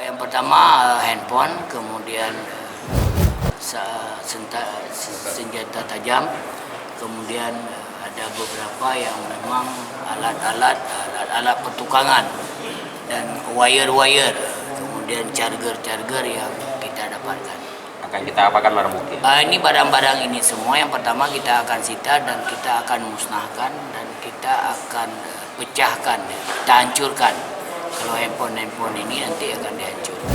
Yang pertama handphone, kemudian senjata tajam, kemudian ada beberapa yang memang alat pertukangan dan wire, kemudian charger yang kita dapatkan. Akan kita apakan barang bukti? Ini barang-barang ini semua yang pertama kita akan sita dan kita akan musnahkan dan kita akan pecahkan, kita hancurkan. Kalau handphone ini nanti akan dihancurkan.